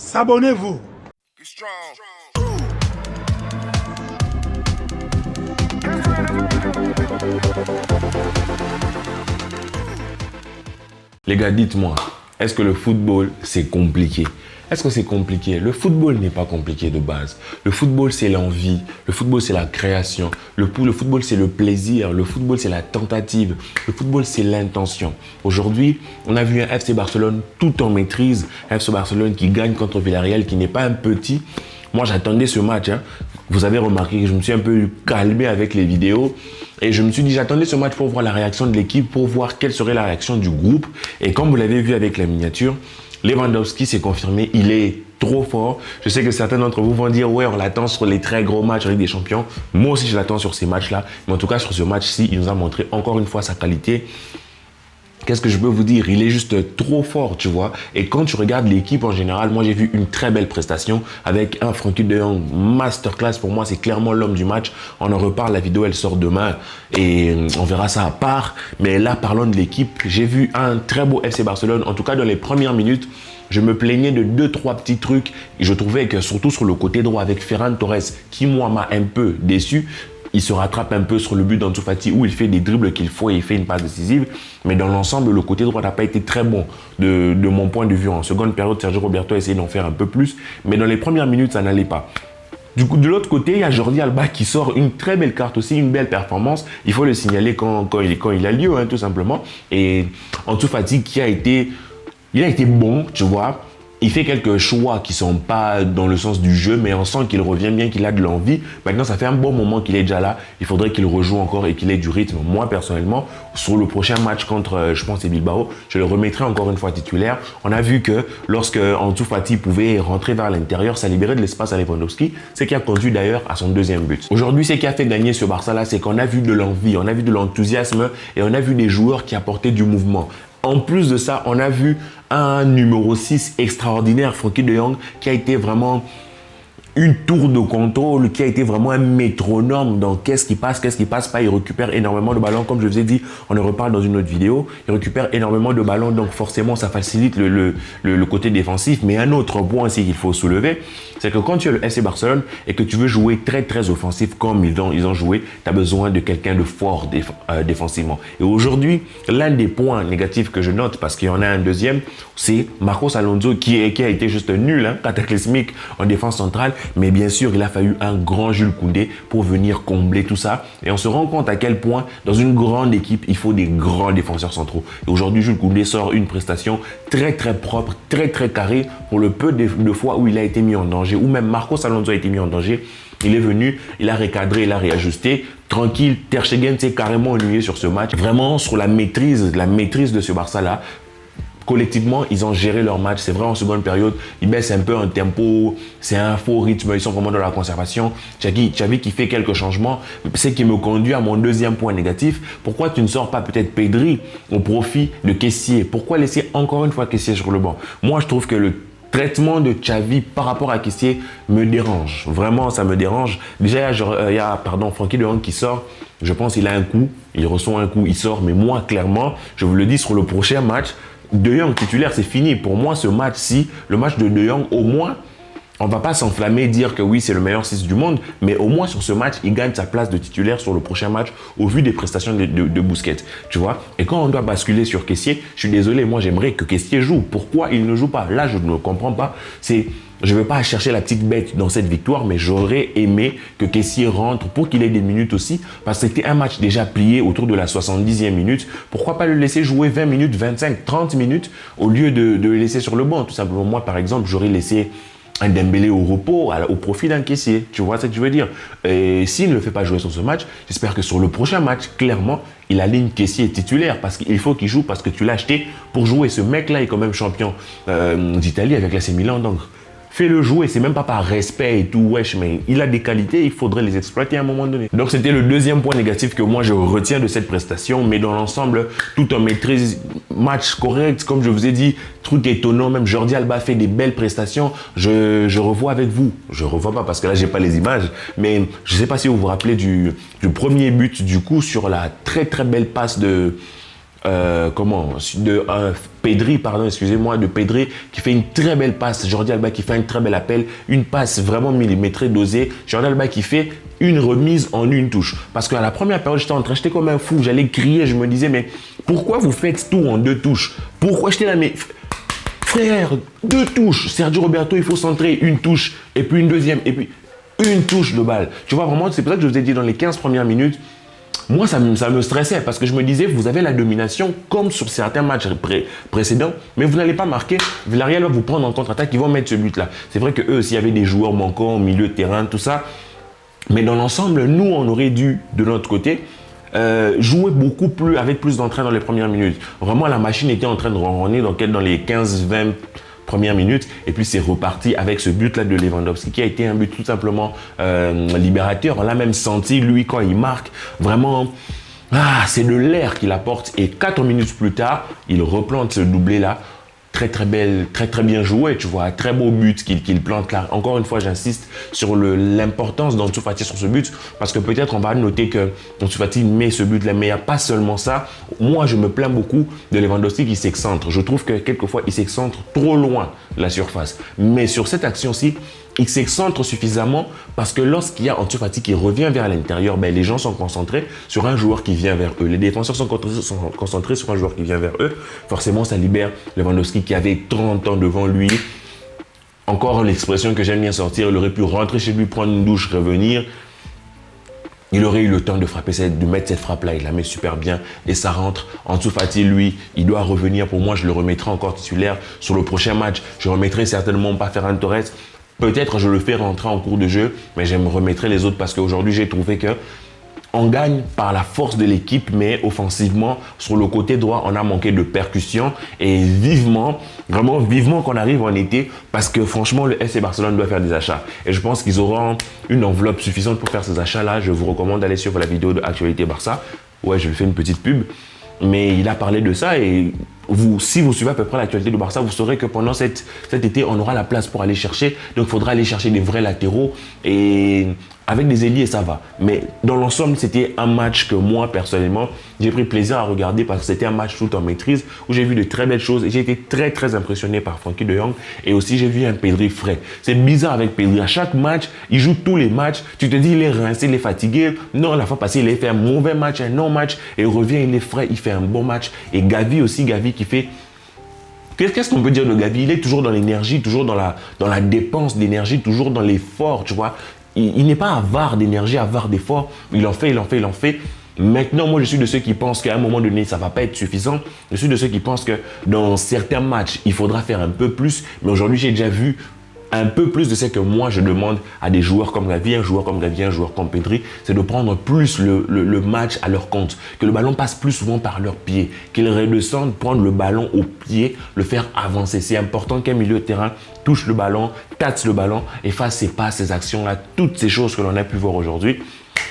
S'abonnez-vous. Les gars, dites-moi, est-ce que le football, c'est compliqué? Est-ce que c'est compliqué? Le football n'est pas compliqué de base. Le football, c'est l'envie. Le football, c'est la création. Le football, c'est le plaisir. Le football, c'est la tentative. Le football, c'est l'intention. Aujourd'hui, on a vu un FC Barcelone tout en maîtrise. Un FC Barcelone qui gagne contre Villarreal, qui n'est pas un petit. Moi, j'attendais ce match. Vous avez remarqué que je me suis un peu calmé avec les vidéos. Et je me suis dit, j'attendais ce match pour voir la réaction de l'équipe, pour voir quelle serait la réaction du groupe. Et comme vous l'avez vu avec la miniature, Lewandowski s'est confirmé, il est trop fort. Je sais que certains d'entre vous vont dire, ouais, on l'attend sur les très gros matchs avec des champions. Moi aussi, je l'attends sur ces matchs-là. Mais en tout cas, sur ce match-ci, il nous a montré encore une fois sa qualité. Qu'est-ce que je peux vous dire? Il est juste trop fort, tu vois. Et quand tu regardes l'équipe en général, moi j'ai vu une très belle prestation avec un Frenkie de Jong masterclass. Pour moi, c'est clairement l'homme du match. On en reparle, la vidéo elle sort demain et on verra ça à part. Mais là, parlons de l'équipe. J'ai vu un très beau FC Barcelone. En tout cas, dans les premières minutes, je me plaignais de 2-3 petits trucs. Et je trouvais que surtout sur le côté droit avec Ferran Torres, qui moi m'a un peu déçu. Il se rattrape un peu sur le but d'Ansu Fati où il fait des dribbles qu'il faut et il fait une passe décisive. Mais dans l'ensemble, le côté droit n'a pas été très bon de mon point de vue. En seconde période, Sergio Roberto a essayé d'en faire un peu plus. Mais dans les premières minutes, ça n'allait pas. Du coup, de l'autre côté, il y a Jordi Alba qui sort une très belle carte aussi, une belle performance. Il faut le signaler quand il a lieu, tout simplement. Et Ansu Fati qui a été bon, tu vois. Il fait quelques choix qui ne sont pas dans le sens du jeu, mais on sent qu'il revient bien, qu'il a de l'envie. Maintenant, ça fait un bon moment qu'il est déjà là. Il faudrait qu'il rejoue encore et qu'il ait du rythme. Moi, personnellement, sur le prochain match contre, je pense, c'est Bilbao, je le remettrai encore une fois titulaire. On a vu que lorsque Ansu Fati pouvait rentrer vers l'intérieur, ça libérait de l'espace à Lewandowski, ce qui a conduit d'ailleurs à son deuxième but. Aujourd'hui, ce qui a fait gagner ce Barça-là, c'est qu'on a vu de l'envie, on a vu de l'enthousiasme et on a vu des joueurs qui apportaient du mouvement. En plus de ça, on a vu un numéro 6 extraordinaire, Frenkie de Jong, qui a été vraiment une tour de contrôle, qui a été vraiment un métronome dans qu'est-ce qui passe pas. Il récupère énormément de ballons. Comme je vous ai dit, on en reparle dans une autre vidéo. Il récupère énormément de ballons, donc forcément, ça facilite le côté défensif. Mais un autre point aussi qu'il faut soulever, c'est que quand tu es le FC Barcelone et que tu veux jouer très, très offensif comme ils ont joué, tu as besoin de quelqu'un de fort défensivement. Et aujourd'hui, l'un des points négatifs que je note, parce qu'il y en a un deuxième, c'est Marcos Alonso qui a été juste nul, cataclysmique en défense centrale. Mais bien sûr, il a fallu un grand Jules Koundé pour venir combler tout ça. Et on se rend compte à quel point, dans une grande équipe, il faut des grands défenseurs centraux. Et aujourd'hui, Jules Koundé sort une prestation très, très propre, très, très carrée pour le peu de fois où il a été mis en danger, ou même Marcos Alonso a été mis en danger. Il est venu, il a recadré, il a réajusté. Tranquille, Ter Stegen s'est carrément ennuyé sur ce match. Vraiment, sur la maîtrise de ce Barça-là. Collectivement, ils ont géré leur match. C'est vrai, en seconde période, ils baissent un peu en tempo. C'est un faux rythme. Ils sont vraiment dans la conservation. Xavi qui fait quelques changements. C'est qui me conduit à mon deuxième point négatif. Pourquoi tu ne sors pas peut-être Pedri au profit de Kessié? Pourquoi laisser encore une fois Kessié sur le banc? Moi, je trouve que le traitement de Xavi par rapport à Kessié me dérange. Vraiment, ça me dérange. Déjà, il y a Frenkie de Jong qui sort. Je pense qu'il a un coup. Il reçoit un coup, il sort. Mais moi, clairement, je vous le dis, sur le prochain match, De Jong titulaire, c'est fini. Pour moi, ce match-ci, le match de De Jong, au moins, on ne va pas s'enflammer et dire que oui, c'est le meilleur 6 du monde, mais au moins sur ce match, il gagne sa place de titulaire sur le prochain match au vu des prestations de Busquets, tu vois. Et quand on doit basculer sur Kessié, je suis désolé, moi j'aimerais que Kessié joue. Pourquoi il ne joue pas? Là, je ne comprends pas. Je ne vais pas chercher la petite bête dans cette victoire, mais j'aurais aimé que Kessié rentre pour qu'il ait des minutes aussi, parce que c'était un match déjà plié autour de la 70e minute. Pourquoi pas le laisser jouer 20 minutes, 25, 30 minutes, au lieu de le laisser sur le banc? Tout simplement, moi, par exemple, j'aurais laissé un Dembélé au repos, au profit d'un Kessié. Tu vois ce que je veux dire? Et s'il ne le fait pas jouer sur ce match, j'espère que sur le prochain match, clairement, il aligne Kessié titulaire parce qu'il faut qu'il joue, parce que tu l'as acheté pour jouer. Ce mec-là est quand même champion d'Italie avec l'AC Milan, donc fais-le jouer, c'est même pas par respect et tout, wesh, mais il a des qualités, il faudrait les exploiter à un moment donné. Donc c'était le deuxième point négatif que moi je retiens de cette prestation, mais dans l'ensemble, tout en maîtrise, match correct, comme je vous ai dit, truc étonnant, même Jordi Alba fait des belles prestations, je revois avec vous, je revois pas parce que là j'ai pas les images, mais je sais pas si vous vous rappelez du premier but du coup sur la très très belle passe Pedri, pardon, excusez-moi, de Pedri qui fait une très belle passe, Jordi Alba qui fait un très bel appel, une passe vraiment millimétrée, dosée, Jordi Alba qui fait une remise en une touche. Parce qu'à la première période, j'étais comme un fou, j'allais crier, je me disais, mais pourquoi vous faites tout en 2 touches? Pourquoi j'étais là, mais frère, 2 touches, Sergio Roberto, il faut centrer une touche, et puis une deuxième, et puis une touche de balle. Tu vois, vraiment, c'est pour ça que je vous ai dit dans les 15 premières minutes, moi, ça me stressait parce que je me disais, vous avez la domination comme sur certains matchs précédents, mais vous n'allez pas marquer. Villarreal va vous prendre en contre-attaque, ils vont mettre ce but-là. C'est vrai qu'eux aussi, il y avait des joueurs manquants au milieu de terrain, tout ça. Mais dans l'ensemble, nous, on aurait dû, de notre côté, jouer beaucoup plus, avec plus d'entrain dans les premières minutes. Vraiment, la machine était en train de ronronner dans les 15-20 premières minutes, et puis c'est reparti avec ce but là de Lewandowski qui a été un but tout simplement libérateur. On l'a même senti lui quand il marque, vraiment c'est de l'air qu'il apporte, et 4 minutes plus tard il replante ce doublé là. Très belle, très bien joué, tu vois, très beau but qu'il plante là. Encore une fois, j'insiste sur l'importance d'Ansu Fati sur ce but, parce que peut-être on va noter que Ansu Fati met ce but là, mais il n'y a pas seulement ça. Moi, je me plains beaucoup de Lewandowski qui s'excentre. Je trouve que quelquefois, il s'excentre trop loin de la surface. Mais sur cette action-ci, il s'excentre suffisamment parce que lorsqu'il y a Ansu Fati qui revient vers l'intérieur, les gens sont concentrés sur un joueur qui vient vers eux. Les défenseurs sont concentrés sur un joueur qui vient vers eux. Forcément, ça libère Lewandowski qui avait 30 ans devant lui. Encore l'expression que j'aime bien sortir, il aurait pu rentrer chez lui, prendre une douche, revenir. Il aurait eu le temps de mettre cette frappe-là, il la met super bien et ça rentre. Ansu Fati, lui, il doit revenir. Pour moi, je le remettrai encore titulaire sur le prochain match. Je remettrai certainement pas Ferran Torres. Peut-être je le fais rentrer en cours de jeu, mais je me remettrai les autres parce qu'aujourd'hui, j'ai trouvé que on gagne par la force de l'équipe, mais offensivement, sur le côté droit, on a manqué de percussion, et vivement, vraiment vivement qu'on arrive en été, parce que franchement, le FC Barcelone doit faire des achats. Et je pense qu'ils auront une enveloppe suffisante pour faire ces achats-là. Je vous recommande d'aller suivre la vidéo de Actualité Barça. Ouais, je lui fais une petite pub. Mais il a parlé de ça, et si vous suivez à peu près l'actualité du Barça, vous saurez que pendant cet été, on aura la place pour aller chercher. Donc, il faudra aller chercher des vrais latéraux, et avec des ailiers, ça va. Mais dans l'ensemble, c'était un match que moi, personnellement, j'ai pris plaisir à regarder parce que c'était un match tout en maîtrise où j'ai vu de très belles choses et j'ai été très impressionné par Frenkie de Jong, et aussi j'ai vu un Pedri frais. C'est bizarre avec Pedri. À chaque match, il joue tous les matchs. Tu te dis, il est rincé, il est fatigué. Non, la fois passée, il a fait un mauvais match, un non-match, et il revient, il est frais, il fait un bon match. Et Gavi aussi, Gavi qui fait... Qu'est-ce qu'on peut dire de Gavi? Il est toujours dans l'énergie, toujours dans la dépense d'énergie, toujours dans l'effort, tu vois. Il n'est pas avare d'énergie, avare d'effort. Il en fait. Maintenant, moi, je suis de ceux qui pensent qu'à un moment donné, ça ne va pas être suffisant. Je suis de ceux qui pensent que dans certains matchs, il faudra faire un peu plus. Mais aujourd'hui, j'ai déjà vu un peu plus de ce que moi, je demande à des joueurs comme Gavi, un joueur comme Pedri, c'est de prendre plus le match à leur compte. Que le ballon passe plus souvent par leurs pieds. Qu'ils redescendent, prendre le ballon au pied, le faire avancer. C'est important qu'un milieu de terrain touche le ballon, tâte le ballon et fasse ses passes, ses actions-là, toutes ces choses que l'on a pu voir aujourd'hui.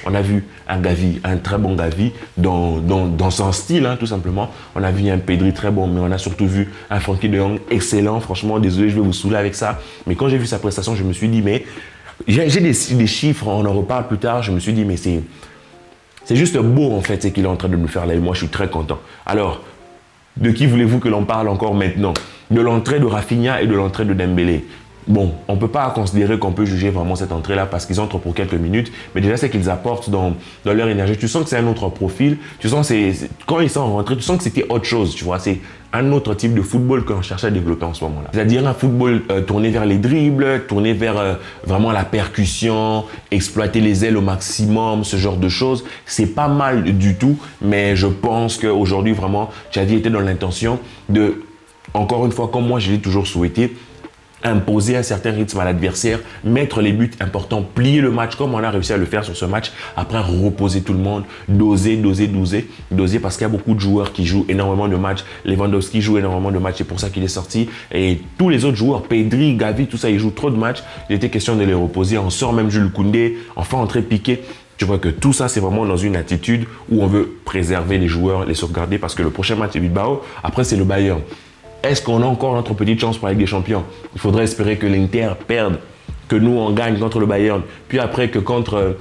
On a vu un Gavi, un très bon Gavi dans son style, tout simplement. On a vu un Pedri très bon, mais on a surtout vu un Frenkie de Jong excellent. Franchement, désolé, je vais vous saouler avec ça. Mais quand j'ai vu sa prestation, je me suis dit, mais j'ai des chiffres, on en reparle plus tard. Je me suis dit, mais c'est juste beau en fait, ce qu'il est en train de nous faire là. Et moi, je suis très content. Alors, de qui voulez-vous que l'on parle encore maintenant? De l'entrée de Rafinha et de l'entrée de Dembélé. Bon, on ne peut pas considérer qu'on peut juger vraiment cette entrée-là parce qu'ils entrent pour quelques minutes. Mais déjà, c'est qu'ils apportent dans leur énergie. Tu sens que c'est un autre profil. Tu sens quand ils sont rentrés, tu sens que c'était autre chose. Tu vois, c'est un autre type de football qu'on cherche à développer en ce moment-là. C'est-à-dire un football tourné vers les dribbles, tourné vers vraiment la percussion, exploiter les ailes au maximum, ce genre de choses. C'est pas mal du tout. Mais je pense qu'aujourd'hui, vraiment, Xavi était dans l'intention de, encore une fois, comme moi, je l'ai toujours souhaité, imposer un certain rythme à l'adversaire, mettre les buts importants, plier le match comme on a réussi à le faire sur ce match, après reposer tout le monde, doser parce qu'il y a beaucoup de joueurs qui jouent énormément de matchs. Lewandowski joue énormément de matchs, c'est pour ça qu'il est sorti. Et tous les autres joueurs, Pedri, Gavi, tout ça, ils jouent trop de matchs. Il était question de les reposer. On sort même Jules Koundé, enfin entrer Piqué. Tu vois que tout ça, c'est vraiment dans une attitude où on veut préserver les joueurs, les sauvegarder parce que le prochain match, c'est Bilbao. Après, c'est le Bayern. Est-ce qu'on a encore notre petite chance pour la Ligue des Champions? Il faudrait espérer que l'Inter perde, que nous, on gagne contre le Bayern. Puis après, que contre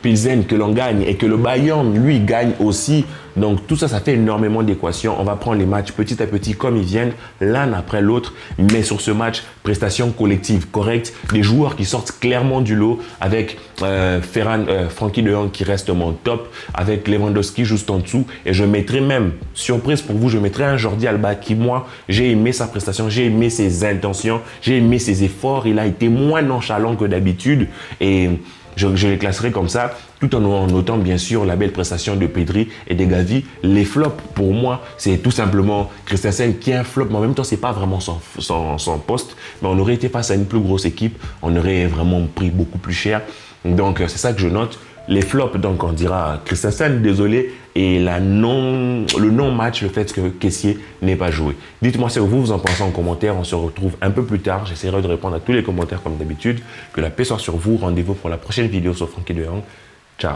Pilsen, que l'on gagne. Et que le Bayern, lui, gagne aussi Donc tout ça, ça fait énormément d'équations. On va prendre les matchs petit à petit comme ils viennent, l'un après l'autre. Mais sur ce match, prestation collective correcte, des joueurs qui sortent clairement du lot avec Frenkie de Jong qui reste mon top, avec Lewandowski juste en dessous. Et je mettrai même, surprise pour vous, je mettrai un Jordi Alba qui, moi, j'ai aimé sa prestation, j'ai aimé ses intentions, j'ai aimé ses efforts. Il a été moins nonchalant que d'habitude et je les classerai comme ça, tout en notant bien sûr la belle prestation de Pedri et de Gavi. Les flops, pour moi, c'est tout simplement Christensen qui est un flop, mais en même temps, c'est pas vraiment son poste. Mais on aurait été face à une plus grosse équipe, on aurait vraiment pris beaucoup plus cher. Donc, c'est ça que je note. Les flops, donc on dira Christensen, désolé, et le non-match, le fait que Kessié n'ait pas joué. Dites-moi ce que vous en pensez en commentaire. On se retrouve un peu plus tard. J'essaierai de répondre à tous les commentaires comme d'habitude. Que la paix soit sur vous. Rendez-vous pour la prochaine vidéo sur Frenkie de Jong. Ciao.